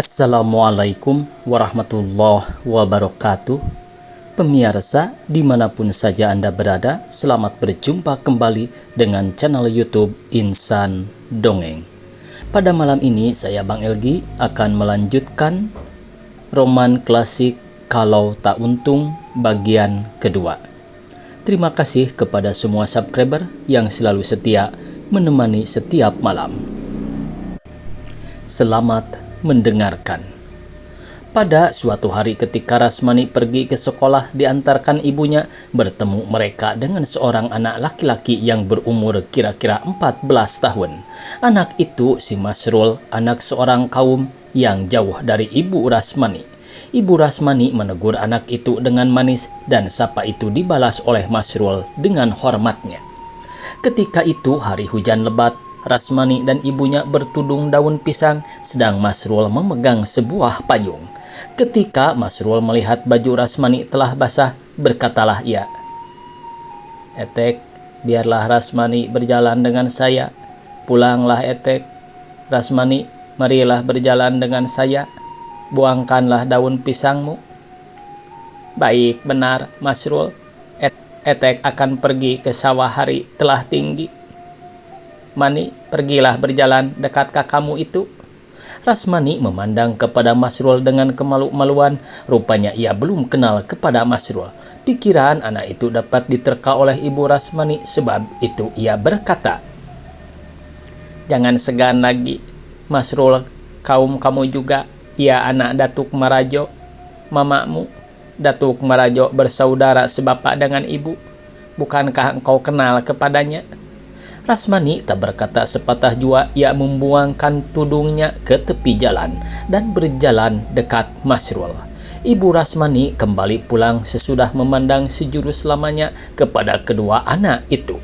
Assalamualaikum warahmatullahi wabarakatuh. Pemirsa dimanapun saja Anda berada, selamat berjumpa kembali dengan channel YouTube Insan Dongeng. Pada malam ini saya Bang Elgi akan melanjutkan roman klasik Kalau Tak Untung bagian kedua. Terima kasih kepada semua subscriber yang selalu setia menemani setiap malam. Selamat mendengarkan. Pada suatu hari ketika Rasmani pergi ke sekolah diantarkan ibunya, bertemu mereka dengan seorang anak laki-laki yang berumur kira-kira 14 tahun. Anak itu si Masrul, anak seorang kaum yang jauh dari ibu Rasmani. Ibu Rasmani menegur anak itu dengan manis dan sapa itu dibalas oleh Masrul dengan hormatnya. Ketika itu hari hujan lebat, Rasmani dan ibunya bertudung daun pisang, sedang Masrul memegang sebuah payung. Ketika Masrul melihat baju Rasmani telah basah, berkatalah ia, "Etek, biarlah Rasmani berjalan dengan saya. Pulanglah Etek. Rasmani, marilah berjalan dengan saya. Buangkanlah daun pisangmu." "Baik, benar, Masrul. Etek akan pergi ke sawah, hari telah tinggi. Mani, pergilah berjalan dekat kakakmu itu." Rasmani memandang kepada Masrul dengan kemalu-maluan. Rupanya ia belum kenal kepada Masrul. Pikiran anak itu dapat diterka oleh ibu Rasmani, sebab itu ia berkata, "Jangan segan lagi, Masrul, kaum kamu juga. Ia anak Datuk Marajo, mamamu. Datuk Marajo bersaudara sebapak dengan ibu. Bukankah engkau kenal kepadanya?" Rasmani tak berkata sepatah jua. Ia membuangkan tudungnya ke tepi jalan dan berjalan dekat Masrul. Ibu Rasmani kembali pulang sesudah memandang sejurus lamanya kepada kedua anak itu.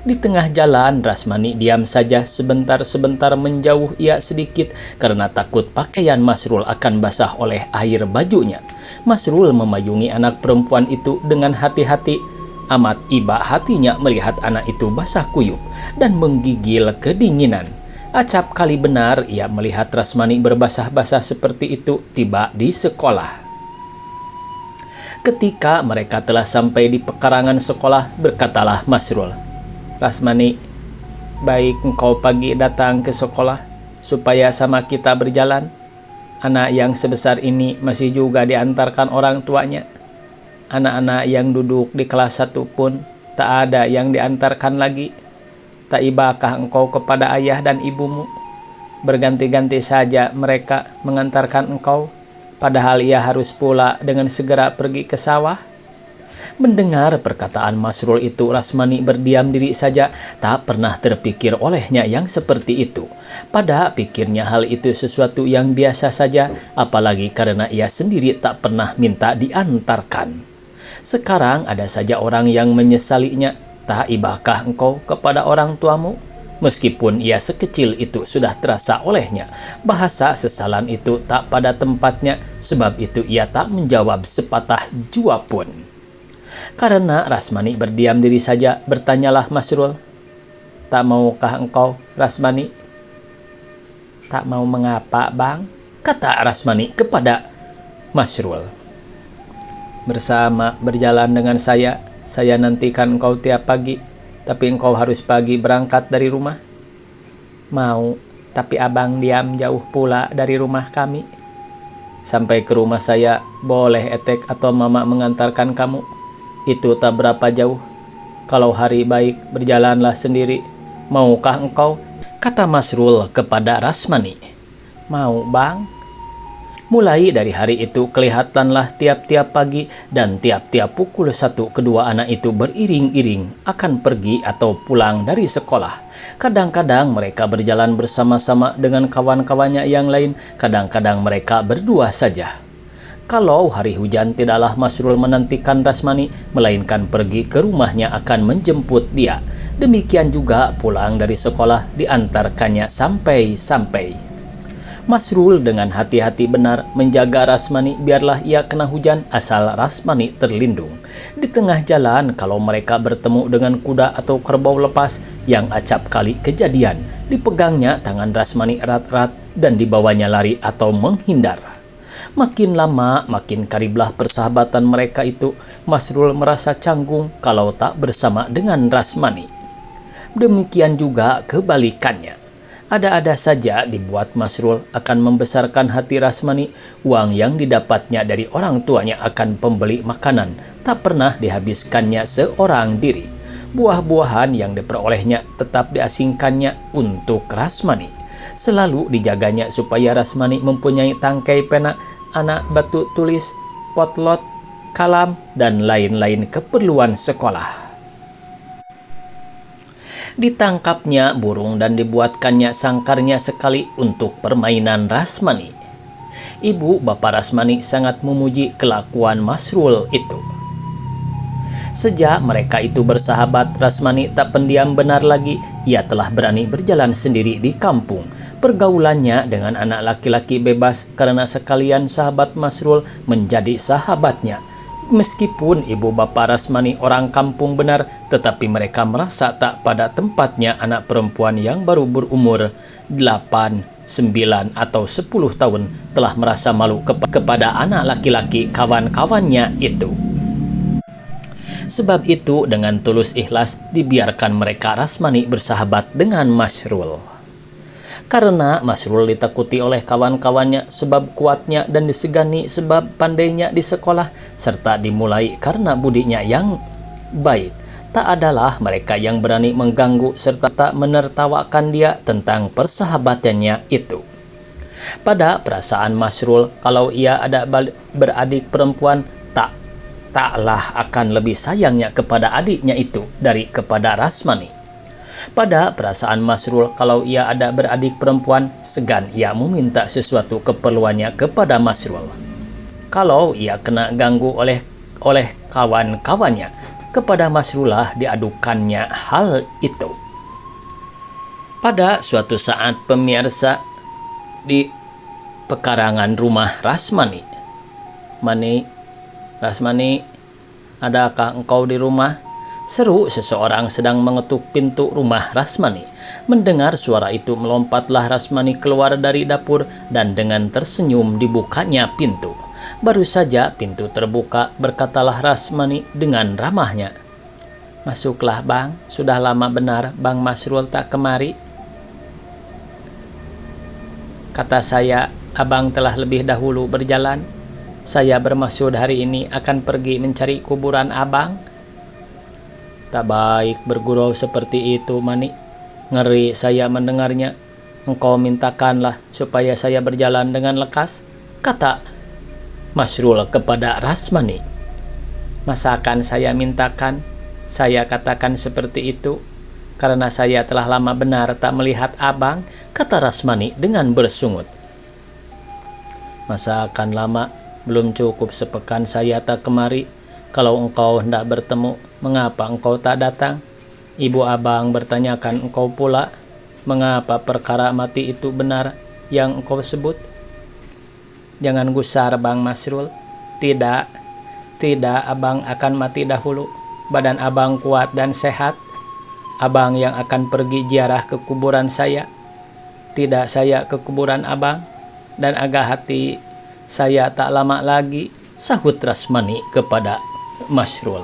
Di tengah jalan, Rasmani diam saja, sebentar-sebentar menjauh ia sedikit karena takut pakaian Masrul akan basah oleh air bajunya. Masrul memayungi anak perempuan itu dengan hati-hati. Amat iba hatinya melihat anak itu basah kuyup dan menggigil kedinginan. Acap kali benar ia melihat Rasmani berbasah-basah seperti itu tiba di sekolah. Ketika mereka telah sampai di pekarangan sekolah, berkatalah Masrul, "Rasmani, baik engkau pagi datang ke sekolah supaya sama kita berjalan. Anak yang sebesar ini masih juga diantarkan orang tuanya. Anak-anak yang duduk di kelas 1 pun tak ada yang diantarkan lagi. Tak ibakah engkau kepada ayah dan ibumu? Berganti-ganti saja mereka mengantarkan engkau, padahal ia harus pula dengan segera pergi ke sawah." Mendengar perkataan Masrul itu, Rasmani berdiam diri saja, tak pernah terpikir olehnya yang seperti itu. Pada pikirnya hal itu sesuatu yang biasa saja, apalagi karena ia sendiri tak pernah minta diantarkan. Sekarang ada saja orang yang menyesalinya. "Tak ibakah engkau kepada orang tuamu?" Meskipun ia sekecil itu sudah terasa olehnya. Bahasa sesalan itu tak pada tempatnya, sebab itu ia tak menjawab sepatah jua pun. Karena Rasmani berdiam diri saja, bertanyalah Masrul, "Tak maukah engkau, Rasmani?" "Tak mau mengapa, Bang?" kata Rasmani kepada Masrul. "Bersama berjalan dengan saya nantikan engkau tiap pagi, tapi engkau harus pagi berangkat dari rumah." "Mau, tapi abang diam jauh pula dari rumah kami." "Sampai ke rumah saya, boleh Etek atau mama mengantarkan kamu. Itu tak berapa jauh. Kalau hari baik, berjalanlah sendiri. Maukah engkau?" kata Masrul kepada Rasmani. "Mau, Bang." Mulai dari hari itu kelihatanlah tiap-tiap pagi dan tiap-tiap pukul 1 kedua anak itu beriring-iring akan pergi atau pulang dari sekolah. Kadang-kadang mereka berjalan bersama-sama dengan kawan-kawannya yang lain, kadang-kadang mereka berdua saja. Kalau hari hujan, tidaklah Masrul menantikan Rasmani, melainkan pergi ke rumahnya akan menjemput dia. Demikian juga pulang dari sekolah diantarkannya sampai-sampai. Masrul dengan hati-hati benar menjaga Rasmani biarlah ia kena hujan asal Rasmani terlindung. Di tengah jalan kalau mereka bertemu dengan kuda atau kerbau lepas yang acap kali kejadian, Dipegangnya tangan Rasmani erat-erat dan dibawanya lari atau menghindar. Makin lama makin kariblah persahabatan mereka itu. Masrul merasa canggung kalau tak bersama dengan Rasmani. Demikian juga kebalikannya. Ada-ada saja dibuat Masrul akan membesarkan hati Rasmani. Uang yang didapatnya dari orang tuanya akan pembeli makanan tak pernah dihabiskannya seorang diri. Buah-buahan yang diperolehnya tetap diasingkannya untuk Rasmani. Selalu dijaganya supaya Rasmani mempunyai tangkai pena, anak batu tulis, potlot, kalam, dan lain-lain keperluan sekolah. Ditangkapnya burung dan dibuatkannya sangkarnya sekali untuk permainan Rasmani. Ibu bapak Rasmani sangat memuji kelakuan Masrul itu. Sejak mereka itu bersahabat, Rasmani tak pendiam benar lagi. Ia telah berani berjalan sendiri di kampung. Pergaulannya dengan anak laki-laki bebas karena sekalian sahabat Masrul menjadi sahabatnya. Meskipun ibu bapak Rasmani orang kampung benar, tetapi mereka merasa tak pada tempatnya anak perempuan yang baru berumur 8, 9, atau 10 tahun telah merasa malu kepada anak laki-laki kawan-kawannya itu. Sebab itu dengan tulus ikhlas dibiarkan mereka Rasmani bersahabat dengan Masrul. Karena Masrul ditakuti oleh kawan-kawannya sebab kuatnya dan disegani sebab pandainya di sekolah, serta dimulai karena budinya yang baik, tak adalah mereka yang berani mengganggu serta tak menertawakan dia tentang persahabatannya itu. Pada perasaan Masrul, kalau ia ada beradik perempuan, taklah akan lebih sayangnya kepada adiknya itu dari kepada Rasmani. Pada perasaan Masrul, kalau ia ada beradik perempuan, segan ia meminta sesuatu keperluannya kepada Masrul. Kalau ia kena ganggu oleh kawan-kawannya, kepada Masrullah diadukannya hal itu. Pada suatu saat pemirsa, di pekarangan rumah Rasmani, Rasmani, adakah engkau di rumah? Seru seseorang sedang mengetuk pintu rumah Rasmani. Mendengar suara itu melompatlah Rasmani keluar dari dapur dan dengan tersenyum dibukanya pintu. Baru saja pintu terbuka, berkatalah Rasmani dengan ramahnya, "Masuklah bang, sudah lama benar Bang Masrul tak kemari. Kata saya, abang telah lebih dahulu berjalan. Saya bermaksud hari ini akan pergi mencari kuburan abang." "Tak baik bergurau seperti itu, Mani. Ngeri saya mendengarnya. Engkau mintakanlah supaya saya berjalan dengan lekas," kata Masrul kepada Rasmani. "Masakan saya mintakan, saya katakan seperti itu, karena saya telah lama benar tak melihat abang," kata Rasmani dengan bersungut. "Masakan lama? Belum cukup sepekan saya tak kemari. Kalau engkau hendak bertemu, mengapa engkau tak datang? Ibu abang bertanyakan engkau pula, mengapa perkara mati itu benar yang engkau sebut?" "Jangan gusar Bang Masrul. Tidak, abang akan mati dahulu. Badan abang kuat dan sehat. Abang yang akan pergi ziarah ke kuburan saya. Tidak saya ke kuburan abang. Dan agak hati saya tak lama lagi," sahut Rasmani kepada Masrul.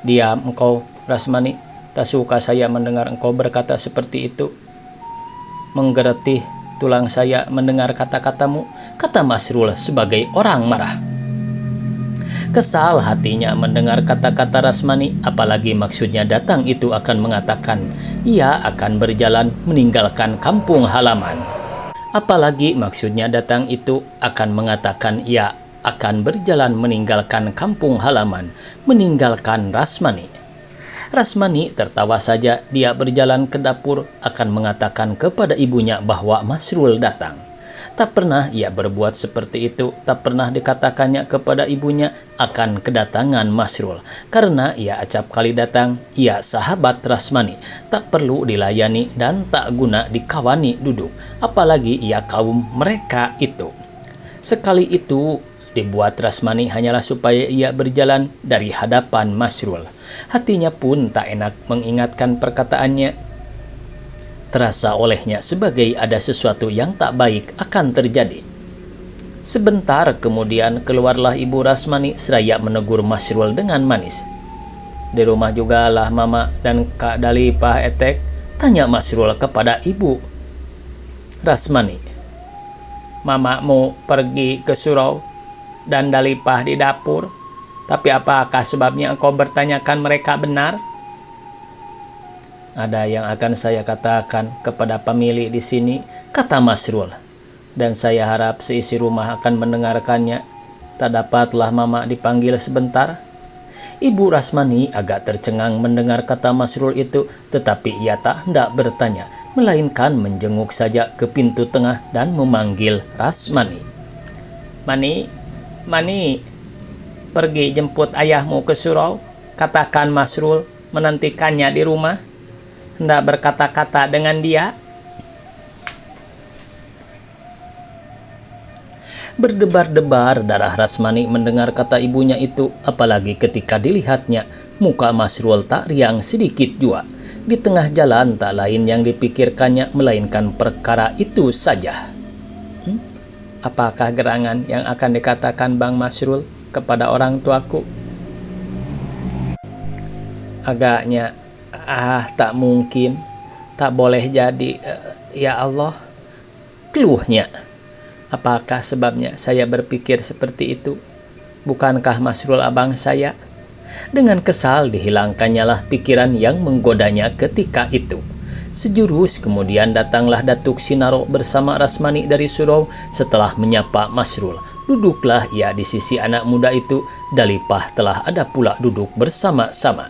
"Diam engkau, Rasmani. Tak suka saya mendengar engkau berkata seperti itu. Menggeretih tulang saya mendengar kata-katamu," kata Masrul sebagai orang marah. Kesal hatinya mendengar kata-kata Rasmani, apalagi maksudnya datang itu akan mengatakan ia akan berjalan meninggalkan kampung halaman. Apalagi maksudnya datang itu akan mengatakan ia akan berjalan meninggalkan kampung halaman, meninggalkan Rasmani. Rasmani tertawa saja. Dia berjalan ke dapur akan mengatakan kepada ibunya bahwa Masrul datang. Tak pernah ia berbuat seperti itu, tak pernah dikatakannya kepada ibunya akan kedatangan Masrul. Karena ia acap kali datang, ia sahabat Rasmani, tak perlu dilayani dan tak guna dikawani duduk, apalagi ia kaum mereka itu. Sekali itu dibuat Rasmani hanyalah supaya ia berjalan dari hadapan Masrul. Hatinya pun tak enak mengingatkan perkataannya. Terasa olehnya sebagai ada sesuatu yang tak baik akan terjadi. Sebentar kemudian keluarlah Ibu Rasmani seraya menegur Masrul dengan manis. Di rumah juga lah Mama dan Kak Dalipah Etek, tanya Masrul kepada Ibu Rasmani. Mama mau pergi ke surau dan Dalipah di dapur, tapi apakah sebabnya engkau bertanyakan mereka benar? Ada yang akan saya katakan kepada pemilik di sini, kata Masrul, dan saya harap seisi rumah akan mendengarkannya. Tak dapatlah Mama dipanggil sebentar? Ibu Rasmani agak tercengang mendengar kata Masrul itu, tetapi ia tak hendak bertanya, melainkan menjenguk saja ke pintu tengah dan memanggil Rasmani. Mani, pergi jemput ayahmu ke surau. Katakan Masrul menantikannya di rumah. Hendak berkata-kata dengan dia. Berdebar-debar darah Rasmani mendengar kata ibunya itu, apalagi ketika dilihatnya muka Masrul tak riang sedikit jua. Di tengah jalan tak lain yang dipikirkannya melainkan perkara itu saja. Apakah gerangan yang akan dikatakan Bang Masrul kepada orang tuaku? Agaknya, tak mungkin, tak boleh jadi, ya Allah, keluhnya. Apakah sebabnya saya berpikir seperti itu? Bukankah Masrul abang saya? Dengan kesal dihilangkannya lah pikiran yang menggodanya ketika itu. Sejurus kemudian datanglah Datuk Sinaro bersama Rasmani dari surau. Setelah menyapa Masrul, duduklah ia di sisi anak muda itu. Dalipah telah ada pula duduk bersama-sama.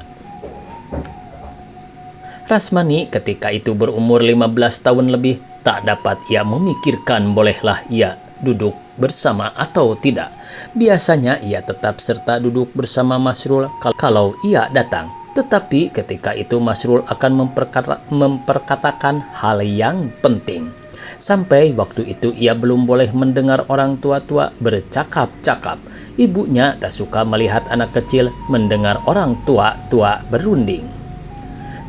Rasmani ketika itu berumur 15 tahun lebih. Tak dapat ia memikirkan bolehlah ia duduk bersama atau tidak. Biasanya ia tetap serta duduk bersama Masrul kalau ia datang. Tetapi ketika itu Masrul akan memperkatakan hal yang penting. Sampai waktu itu ia belum boleh mendengar orang tua-tua bercakap-cakap. Ibunya tak suka melihat anak kecil mendengar orang tua-tua berunding.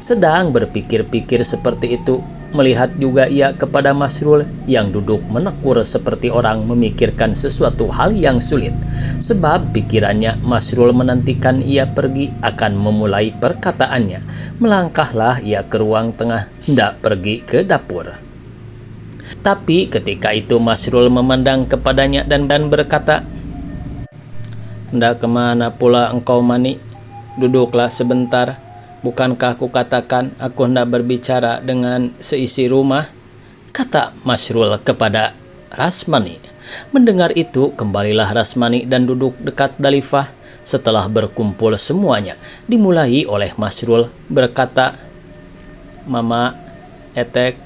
Sedang berpikir-pikir seperti itu, melihat juga ia kepada Masrul yang duduk menekur seperti orang memikirkan sesuatu hal yang sulit. Sebab pikirannya Masrul menantikan ia pergi akan memulai perkataannya. Melangkahlah ia ke ruang tengah hendak pergi ke dapur. Tapi ketika itu Masrul memandang kepadanya dan berkata, "Hendak kemana pula engkau Mani? Duduklah sebentar. Bukankah aku katakan aku hendak berbicara dengan seisi rumah?" kata Masrul kepada Rasmani. Mendengar itu kembalilah Rasmani dan duduk dekat Dalifah. Setelah berkumpul semuanya, dimulai oleh Masrul berkata, "Mama, Etek,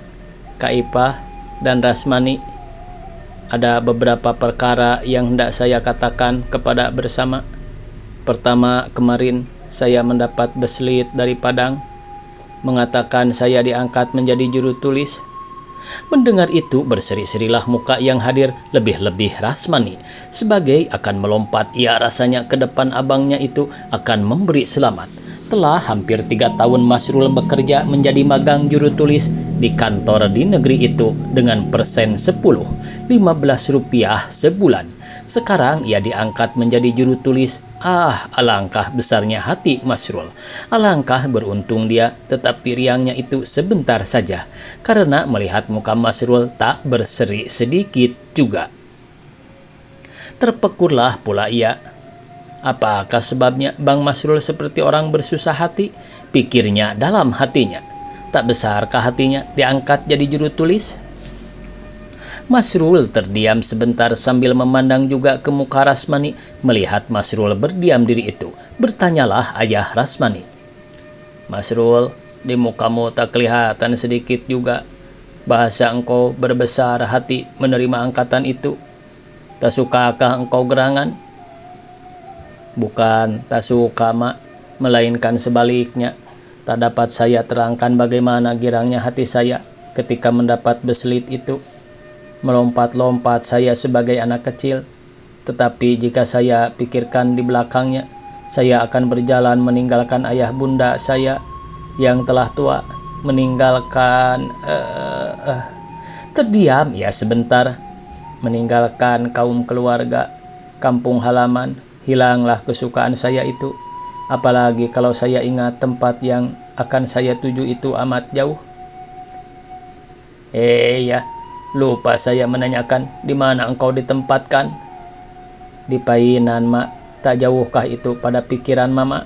Kak Ipah, dan Rasmani, ada beberapa perkara yang hendak saya katakan kepada bersama. Pertama, kemarin saya mendapat beslit dari Padang, mengatakan saya diangkat menjadi juru tulis." Mendengar itu berseri-serilah muka yang hadir, lebih-lebih Rasmani. Sebagai akan melompat, ia rasanya ke depan abangnya itu akan memberi selamat. Telah hampir 3 tahun Masrul bekerja menjadi magang juru tulis di kantor di negeri itu dengan persen 15 rupiah sebulan. Sekarang ia diangkat menjadi juru tulis. Alangkah besarnya hati Masrul. Alangkah beruntung dia, tetapi riangnya itu sebentar saja, karena melihat muka Masrul tak berseri sedikit juga. Terpekurlah pula ia. Apakah sebabnya Bang Masrul seperti orang bersusah hati? Pikirnya dalam hatinya. Tak besarkah hatinya diangkat jadi juru tulis? Masrul terdiam sebentar sambil memandang juga ke muka Rasmani. Melihat Masrul berdiam diri itu, bertanyalah ayah Rasmani, "Masrul, di mukamu tak kelihatan sedikit juga bahasa engkau berbesar hati menerima angkatan itu. Tak sukakah engkau gerangan?" "Bukan tak suka, Mak, melainkan sebaliknya. Tak dapat saya terangkan bagaimana girangnya hati saya ketika mendapat beslit itu. Melompat-lompat saya sebagai anak kecil, tetapi jika saya pikirkan di belakangnya, saya akan berjalan meninggalkan ayah bunda saya yang telah tua. meninggalkan terdiam ia sebentar, meninggalkan kaum keluarga, kampung halaman. Hilanglah kesukaan saya itu. Apalagi kalau saya ingat tempat yang akan saya tuju itu amat jauh. Ya, lupa saya menanyakan di mana engkau ditempatkan. Di Painan, Mak. Tak jauhkah itu pada pikiran Mama?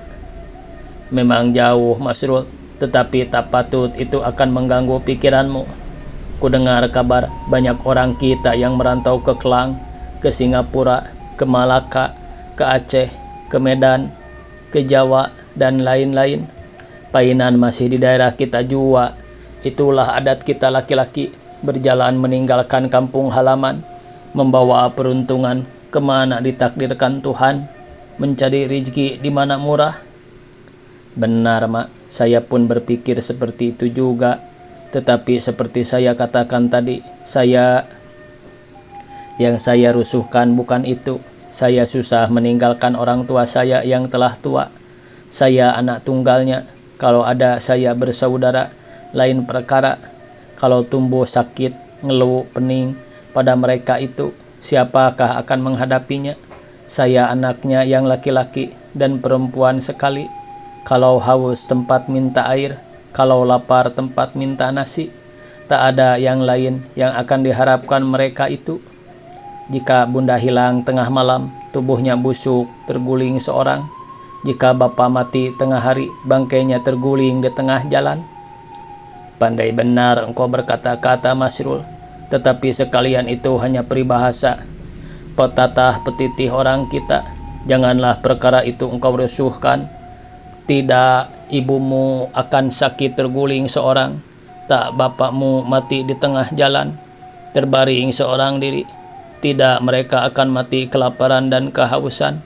Memang jauh, Masrul, tetapi tak patut itu akan mengganggu pikiranmu. Ku dengar kabar banyak orang kita yang merantau ke Klang, ke Singapura, ke Malaka, ke Aceh, ke Medan, ke Jawa, dan lain-lain. Painan masih di daerah kita jua. Itulah adat kita laki-laki, berjalan meninggalkan kampung halaman, membawa peruntungan kemana ditakdirkan Tuhan, mencari rezeki di mana murah. Benar, Mak, saya pun berpikir seperti itu juga. Tetapi seperti saya katakan tadi, yang saya rusuhkan bukan itu. Saya susah meninggalkan orang tua saya yang telah tua. Saya anak tunggalnya. Kalau ada saya bersaudara, lain perkara. Kalau tumbuh sakit, ngeluh, pening pada mereka itu, siapakah akan menghadapinya? Saya anaknya yang laki-laki dan perempuan sekali. Kalau haus tempat minta air, kalau lapar tempat minta nasi. Tak ada yang lain yang akan diharapkan mereka itu. Jika bunda hilang tengah malam, tubuhnya busuk, terguling seorang. Jika bapa mati tengah hari, bangkainya terguling di tengah jalan. Pandai benar engkau berkata-kata, Masrul. Tetapi sekalian itu hanya peribahasa, petatah petitih orang kita. Janganlah perkara itu engkau rusuhkan. Tidak ibumu akan sakit terguling seorang, tak bapakmu mati di tengah jalan, terbaring seorang diri. Tidak mereka akan mati kelaparan dan kehausan.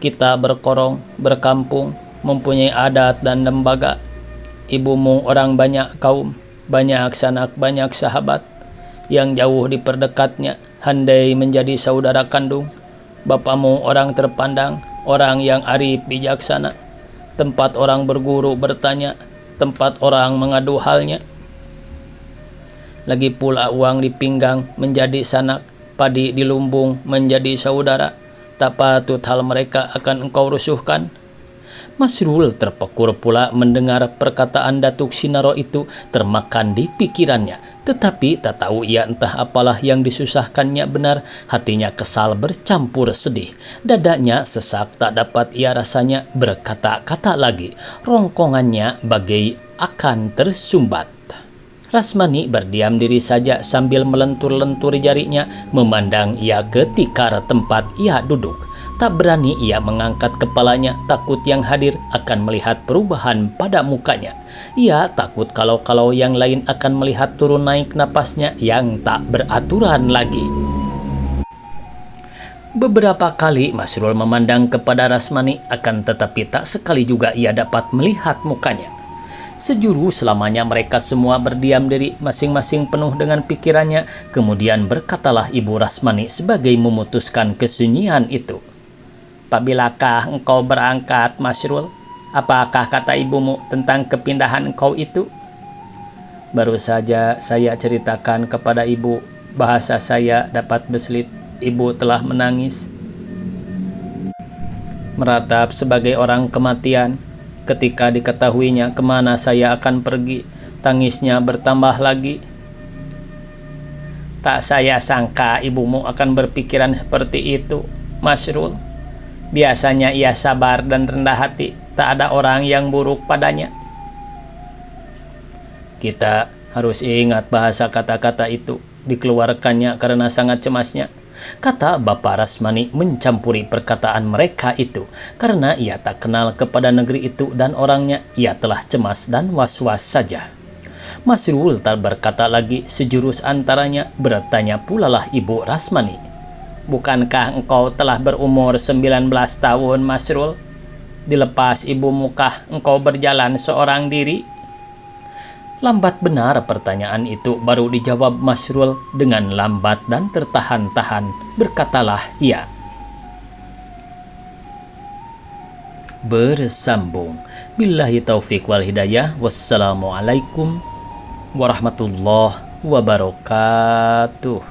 Kita berkorong, berkampung, mempunyai adat dan lembaga. Ibumu orang banyak kaum, banyak sanak, banyak sahabat. Yang jauh diperdekatnya, handai menjadi saudara kandung. Bapamu orang terpandang, orang yang arif bijaksana. Tempat orang berguru bertanya, tempat orang mengadu halnya. Lagi pula uang di pinggang menjadi sanak, padi di lumbung menjadi saudara. Tak patut hal mereka akan engkau rusuhkan. Masrul terpekur pula mendengar perkataan Datuk Sinaro itu, termakan di pikirannya. Tetapi tak tahu ia entah apalah yang disusahkannya benar. Hatinya kesal bercampur sedih. Dadanya sesak tak dapat ia rasanya berkata-kata lagi. Rongkongannya bagai akan tersumbat. Rasmani berdiam diri saja sambil melentur-lentur jarinya, memandang ia ke tikar tempat ia duduk. Tak berani ia mengangkat kepalanya, takut yang hadir akan melihat perubahan pada mukanya. Ia takut kalau yang lain akan melihat turun naik napasnya yang tak beraturan lagi. Beberapa kali Masrul memandang kepada Rasmani, akan tetapi tak sekali juga ia dapat melihat mukanya. Sejuru selamanya mereka semua berdiam diri, masing-masing penuh dengan pikirannya. Kemudian berkatalah Ibu Rasmani sebagai memutuskan kesunyian itu. Apabila engkau berangkat, Masrul? Apakah kata ibumu tentang kepindahan engkau itu? Baru saja saya ceritakan kepada ibu, bahasa saya dapat berselit. Ibu telah menangis, meratap sebagai orang kematian. Ketika diketahuinya kemana saya akan pergi, tangisnya bertambah lagi. Tak saya sangka ibumu akan berpikiran seperti itu, Masrul. Biasanya ia sabar dan rendah hati, tak ada orang yang buruk padanya. Kita harus ingat bahasa kata-kata itu dikeluarkannya karena sangat cemasnya. Kata Bapak Rasmani mencampuri perkataan mereka itu karena ia tak kenal kepada negeri itu dan orangnya. Ia telah cemas dan was-was saja. Masrul tak berkata lagi, sejurus antaranya bertanya pula lah Ibu Rasmani. Bukankah engkau telah berumur 19 tahun, Masrul? Dilepas ibu-mukah engkau berjalan seorang diri? Lambat benar pertanyaan itu baru dijawab Masrul dengan lambat dan tertahan-tahan. Berkatalah ia. Bersambung. Billahi taufiq wal hidayah. Wassalamualaikum warahmatullahi wabarakatuh.